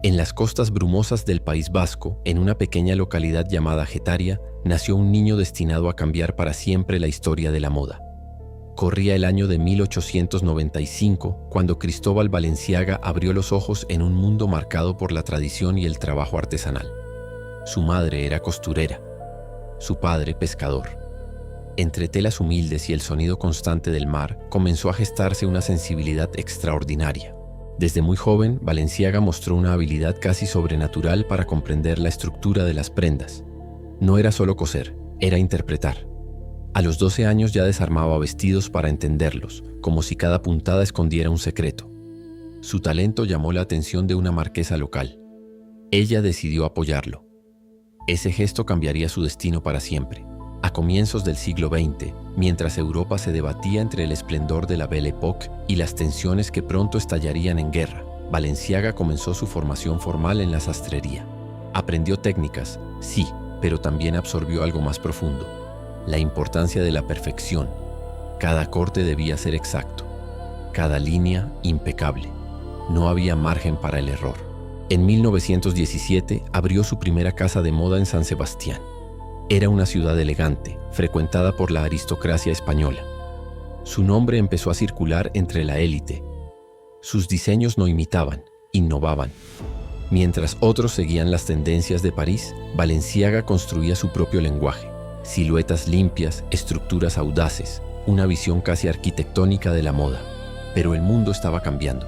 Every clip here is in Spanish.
En las costas brumosas del País Vasco, en una pequeña localidad llamada Getaria, nació un niño destinado a cambiar para siempre la historia de la moda. Corría el año de 1895, cuando Cristóbal Balenciaga abrió los ojos en un mundo marcado por la tradición y el trabajo artesanal. Su madre era costurera, su padre pescador. Entre telas humildes y el sonido constante del mar, comenzó a gestarse una sensibilidad extraordinaria. Desde muy joven, Balenciaga mostró una habilidad casi sobrenatural para comprender la estructura de las prendas. No era solo coser, era interpretar. A los 12 años ya desarmaba vestidos para entenderlos, como si cada puntada escondiera un secreto. Su talento llamó la atención de una marquesa local. Ella decidió apoyarlo. Ese gesto cambiaría su destino para siempre. A comienzos del siglo XX, mientras Europa se debatía entre el esplendor de la Belle Époque y las tensiones que pronto estallarían en guerra, Balenciaga comenzó su formación formal en la sastrería. Aprendió técnicas, sí, pero también absorbió algo más profundo: la importancia de la perfección. Cada corte debía ser exacto, cada línea impecable. No había margen para el error. En 1917 abrió su primera casa de moda en San Sebastián. Era una ciudad elegante, frecuentada por la aristocracia española. Su nombre empezó a circular entre la élite. Sus diseños no imitaban, innovaban. Mientras otros seguían las tendencias de París, Balenciaga construía su propio lenguaje. Siluetas limpias, estructuras audaces, una visión casi arquitectónica de la moda. Pero el mundo estaba cambiando.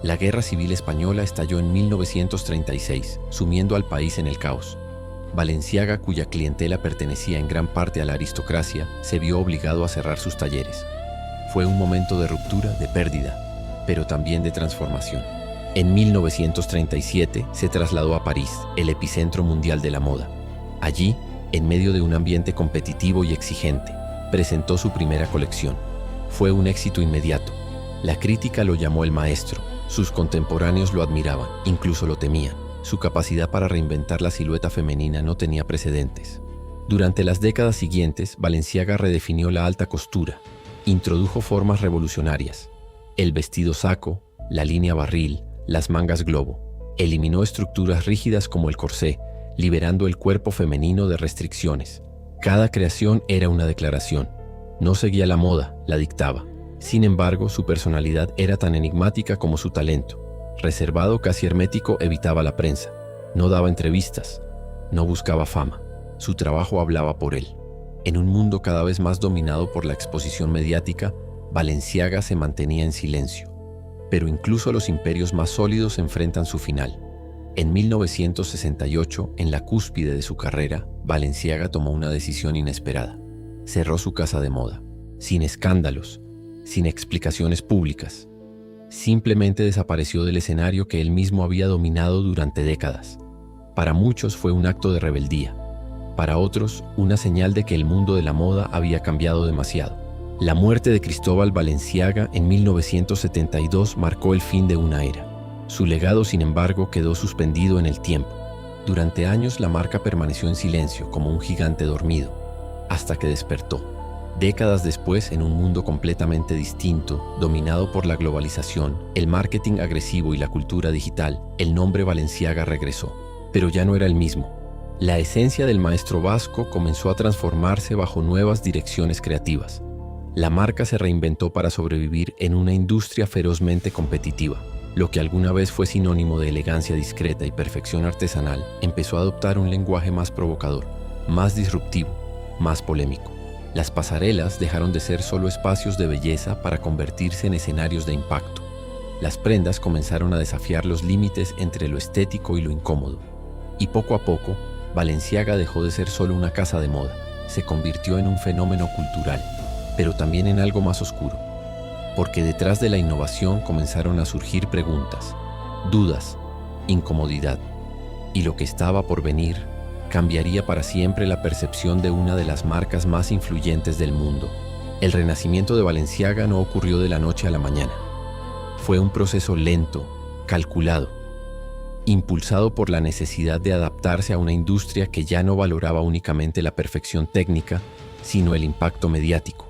La Guerra Civil Española estalló en 1936, sumiendo al país en el caos. Balenciaga, cuya clientela pertenecía en gran parte a la aristocracia, se vio obligado a cerrar sus talleres. Fue un momento de ruptura, de pérdida, pero también de transformación. En 1937 se trasladó a París, el epicentro mundial de la moda. Allí, en medio de un ambiente competitivo y exigente, presentó su primera colección. Fue un éxito inmediato. La crítica lo llamó el maestro. Sus contemporáneos lo admiraban, incluso lo temían. Su capacidad para reinventar la silueta femenina no tenía precedentes. Durante las décadas siguientes, Balenciaga redefinió la alta costura, introdujo formas revolucionarias: el vestido saco, la línea barril, las mangas globo. Eliminó estructuras rígidas como el corsé, liberando el cuerpo femenino de restricciones. Cada creación era una declaración. No seguía la moda, la dictaba. Sin embargo, su personalidad era tan enigmática como su talento. Reservado, casi hermético, evitaba la prensa. No daba entrevistas. No buscaba fama. Su trabajo hablaba por él. En un mundo cada vez más dominado por la exposición mediática, Balenciaga se mantenía en silencio. Pero incluso los imperios más sólidos enfrentan su final. En 1968, en la cúspide de su carrera, Balenciaga tomó una decisión inesperada. Cerró su casa de moda, sin escándalos, sin explicaciones públicas. Simplemente desapareció del escenario que él mismo había dominado durante décadas. Para muchos fue un acto de rebeldía. Para otros, una señal de que el mundo de la moda había cambiado demasiado. La muerte de Cristóbal Balenciaga en 1972 marcó el fin de una era. Su legado, sin embargo, quedó suspendido en el tiempo. Durante años la marca permaneció en silencio, como un gigante dormido, hasta que despertó. Décadas después, en un mundo completamente distinto, dominado por la globalización, el marketing agresivo y la cultura digital, el nombre Balenciaga regresó. Pero ya no era el mismo. La esencia del maestro vasco comenzó a transformarse bajo nuevas direcciones creativas. La marca se reinventó para sobrevivir en una industria ferozmente competitiva. Lo que alguna vez fue sinónimo de elegancia discreta y perfección artesanal, empezó a adoptar un lenguaje más provocador, más disruptivo, más polémico. Las pasarelas dejaron de ser solo espacios de belleza para convertirse en escenarios de impacto. Las prendas comenzaron a desafiar los límites entre lo estético y lo incómodo. Y poco a poco, Balenciaga dejó de ser solo una casa de moda. Se convirtió en un fenómeno cultural, pero también en algo más oscuro. Porque detrás de la innovación comenzaron a surgir preguntas, dudas, incomodidad. Y lo que estaba por venir cambiaría para siempre la percepción de una de las marcas más influyentes del mundo. El renacimiento de Balenciaga no ocurrió de la noche a la mañana. Fue un proceso lento, calculado, impulsado por la necesidad de adaptarse a una industria que ya no valoraba únicamente la perfección técnica, sino el impacto mediático.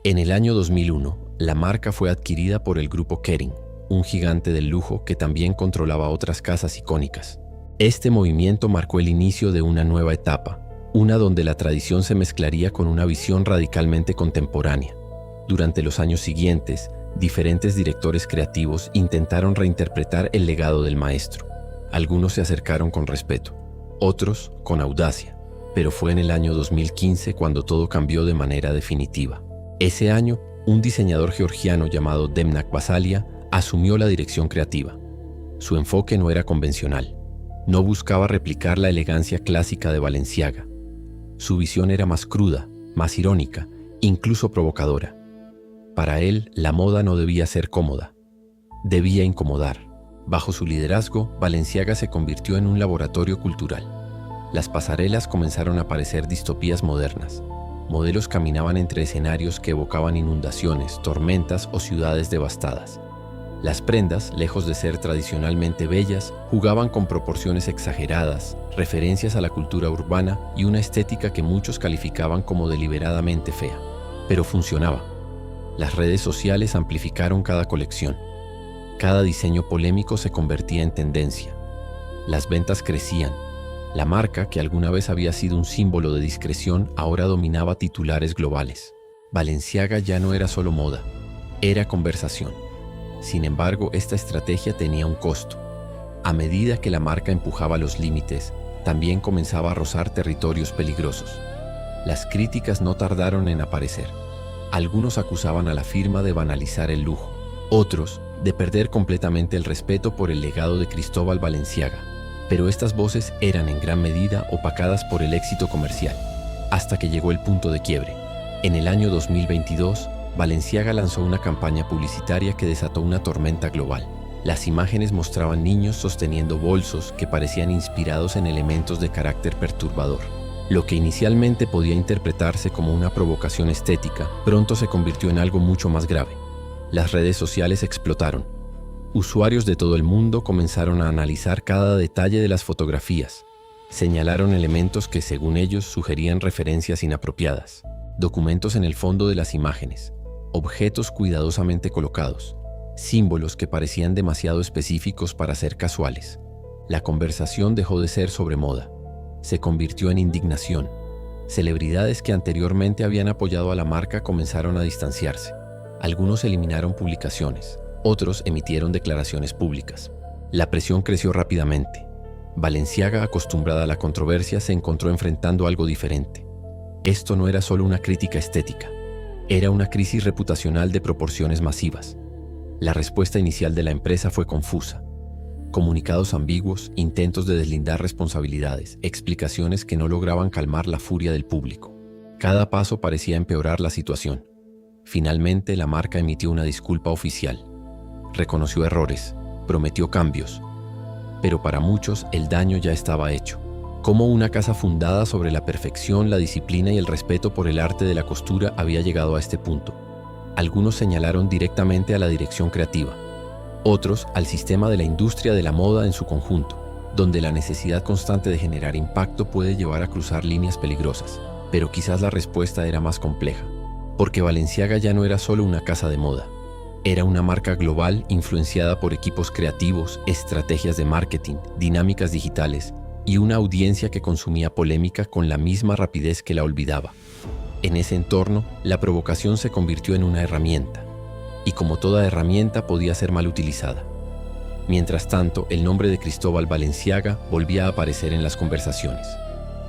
En el año 2001, la marca fue adquirida por el grupo Kering, un gigante del lujo que también controlaba otras casas icónicas. Este movimiento marcó el inicio de una nueva etapa, una donde la tradición se mezclaría con una visión radicalmente contemporánea. Durante los años siguientes, diferentes directores creativos intentaron reinterpretar el legado del maestro. Algunos se acercaron con respeto, otros con audacia, pero fue en el año 2015 cuando todo cambió de manera definitiva. Ese año, un diseñador georgiano llamado Demnak Basalia asumió la dirección creativa. Su enfoque no era convencional. No buscaba replicar la elegancia clásica de Balenciaga. Su visión era más cruda, más irónica, incluso provocadora. Para él, la moda no debía ser cómoda, debía incomodar. Bajo su liderazgo, Balenciaga se convirtió en un laboratorio cultural. Las pasarelas comenzaron a parecer distopías modernas. Modelos caminaban entre escenarios que evocaban inundaciones, tormentas o ciudades devastadas. Las prendas, lejos de ser tradicionalmente bellas, jugaban con proporciones exageradas, referencias a la cultura urbana y una estética que muchos calificaban como deliberadamente fea. Pero funcionaba. Las redes sociales amplificaron cada colección. Cada diseño polémico se convertía en tendencia. Las ventas crecían. La marca, que alguna vez había sido un símbolo de discreción, ahora dominaba titulares globales. Balenciaga ya no era solo moda, era conversación. Sin embargo, esta estrategia tenía un costo. A medida que la marca empujaba los límites, también comenzaba a rozar territorios peligrosos. Las críticas no tardaron en aparecer. Algunos acusaban a la firma de banalizar el lujo, otros de perder completamente el respeto por el legado de Cristóbal Balenciaga. Pero estas voces eran en gran medida opacadas por el éxito comercial, hasta que llegó el punto de quiebre. En el año 2022, Balenciaga lanzó una campaña publicitaria que desató una tormenta global. Las imágenes mostraban niños sosteniendo bolsos que parecían inspirados en elementos de carácter perturbador. Lo que inicialmente podía interpretarse como una provocación estética, pronto se convirtió en algo mucho más grave. Las redes sociales explotaron. Usuarios de todo el mundo comenzaron a analizar cada detalle de las fotografías. Señalaron elementos que, según ellos, sugerían referencias inapropiadas. Documentos en el fondo de las imágenes. Objetos cuidadosamente colocados. Símbolos que parecían demasiado específicos para ser casuales. La conversación dejó de ser sobre moda. Se convirtió en indignación. Celebridades que anteriormente habían apoyado a la marca comenzaron a distanciarse. Algunos eliminaron publicaciones. Otros emitieron declaraciones públicas. La presión creció rápidamente. Balenciaga, acostumbrada a la controversia, se encontró enfrentando algo diferente. Esto no era solo una crítica estética, era una crisis reputacional de proporciones masivas. La respuesta inicial de la empresa fue confusa. Comunicados ambiguos, intentos de deslindar responsabilidades, explicaciones que no lograban calmar la furia del público. Cada paso parecía empeorar la situación. Finalmente, la marca emitió una disculpa oficial. Reconoció errores, prometió cambios, pero para muchos el daño ya estaba hecho. Cómo una casa fundada sobre la perfección, la disciplina y el respeto por el arte de la costura había llegado a este punto. Algunos señalaron directamente a la dirección creativa, otros al sistema de la industria de la moda en su conjunto, donde la necesidad constante de generar impacto puede llevar a cruzar líneas peligrosas. Pero quizás la respuesta era más compleja, porque Balenciaga ya no era solo una casa de moda. Era una marca global influenciada por equipos creativos, estrategias de marketing, dinámicas digitales y una audiencia que consumía polémica con la misma rapidez que la olvidaba. En ese entorno, la provocación se convirtió en una herramienta, y como toda herramienta podía ser mal utilizada. Mientras tanto, el nombre de Cristóbal Balenciaga volvía a aparecer en las conversaciones,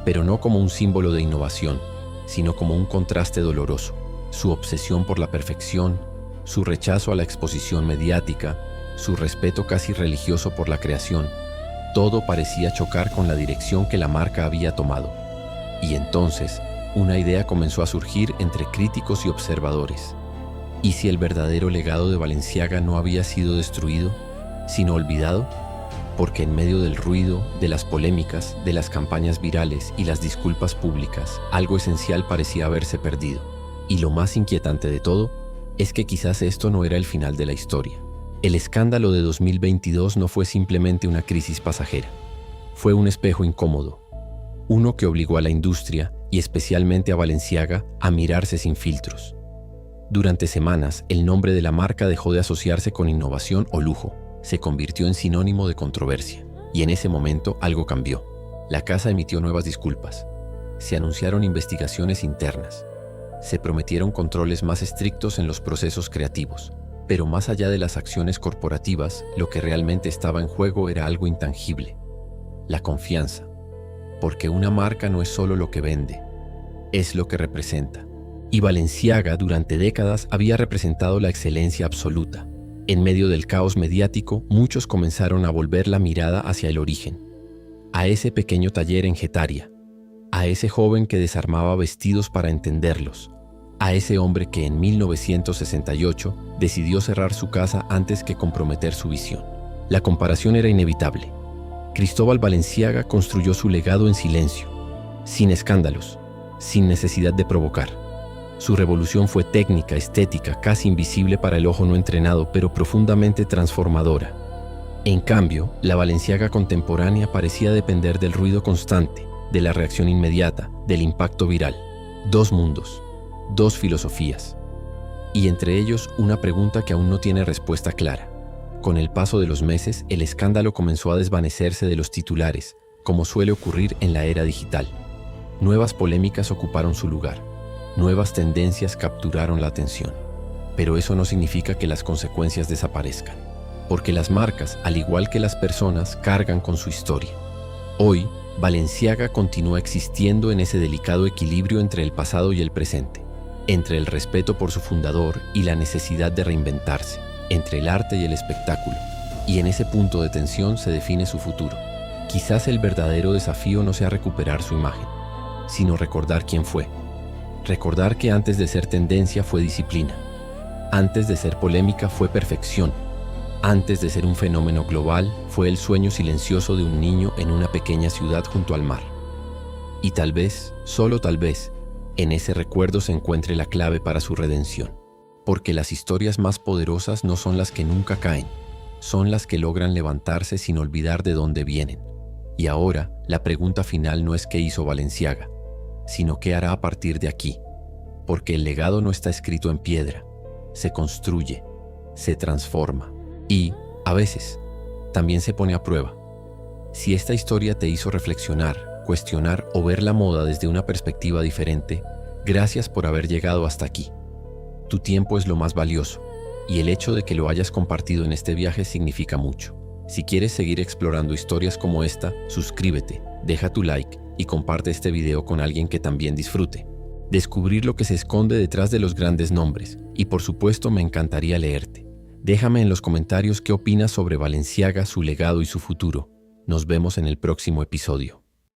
pero no como un símbolo de innovación, sino como un contraste doloroso. Su obsesión por la perfección, su rechazo a la exposición mediática, su respeto casi religioso por la creación, todo parecía chocar con la dirección que la marca había tomado. Y entonces, una idea comenzó a surgir entre críticos y observadores. ¿Y si el verdadero legado de Balenciaga no había sido destruido, sino olvidado? Porque en medio del ruido, de las polémicas, de las campañas virales y las disculpas públicas, algo esencial parecía haberse perdido. Y lo más inquietante de todo es que quizás esto no era el final de la historia. El escándalo de 2022 no fue simplemente una crisis pasajera. Fue un espejo incómodo, uno que obligó a la industria, y especialmente a Balenciaga, a mirarse sin filtros. Durante semanas, el nombre de la marca dejó de asociarse con innovación o lujo. Se convirtió en sinónimo de controversia. Y en ese momento algo cambió. La casa emitió nuevas disculpas. Se anunciaron investigaciones internas. Se prometieron controles más estrictos en los procesos creativos. Pero más allá de las acciones corporativas, lo que realmente estaba en juego era algo intangible: la confianza. Porque una marca no es solo lo que vende, es lo que representa. Y Balenciaga durante décadas había representado la excelencia absoluta. En medio del caos mediático, muchos comenzaron a volver la mirada hacia el origen, a ese pequeño taller en Getaria, a ese joven que desarmaba vestidos para entenderlos, a ese hombre que en 1968 decidió cerrar su casa antes que comprometer su visión. La comparación era inevitable. Cristóbal Balenciaga construyó su legado en silencio, sin escándalos, sin necesidad de provocar. Su revolución fue técnica, estética, casi invisible para el ojo no entrenado, pero profundamente transformadora. En cambio, la Balenciaga contemporánea parecía depender del ruido constante, de la reacción inmediata, del impacto viral. Dos mundos, dos filosofías. Y entre ellos una pregunta que aún no tiene respuesta clara. Con el paso de los meses, el escándalo comenzó a desvanecerse de los titulares, como suele ocurrir en la era digital. Nuevas polémicas ocuparon su lugar. Nuevas tendencias capturaron la atención. Pero eso no significa que las consecuencias desaparezcan, porque las marcas, al igual que las personas, cargan con su historia. Hoy, Balenciaga continúa existiendo en ese delicado equilibrio entre el pasado y el presente, entre el respeto por su fundador y la necesidad de reinventarse, entre el arte y el espectáculo. Y en ese punto de tensión se define su futuro. Quizás el verdadero desafío no sea recuperar su imagen, sino recordar quién fue. Recordar que antes de ser tendencia fue disciplina. Antes de ser polémica fue perfección. Antes de ser un fenómeno global fue el sueño silencioso de un niño en una pequeña ciudad junto al mar. Y tal vez, solo tal vez, en ese recuerdo se encuentre la clave para su redención. Porque las historias más poderosas no son las que nunca caen, son las que logran levantarse sin olvidar de dónde vienen. Y ahora, la pregunta final no es qué hizo Balenciaga, sino qué hará a partir de aquí. Porque el legado no está escrito en piedra, se construye, se transforma y, a veces, también se pone a prueba. Si esta historia te hizo reflexionar, cuestionar o ver la moda desde una perspectiva diferente, gracias por haber llegado hasta aquí. Tu tiempo es lo más valioso, y el hecho de que lo hayas compartido en este viaje significa mucho. Si quieres seguir explorando historias como esta, suscríbete, deja tu like y comparte este video con alguien que también disfrute. Descubrir lo que se esconde detrás de los grandes nombres, y por supuesto me encantaría leerte. Déjame en los comentarios qué opinas sobre Balenciaga, su legado y su futuro. Nos vemos en el próximo episodio.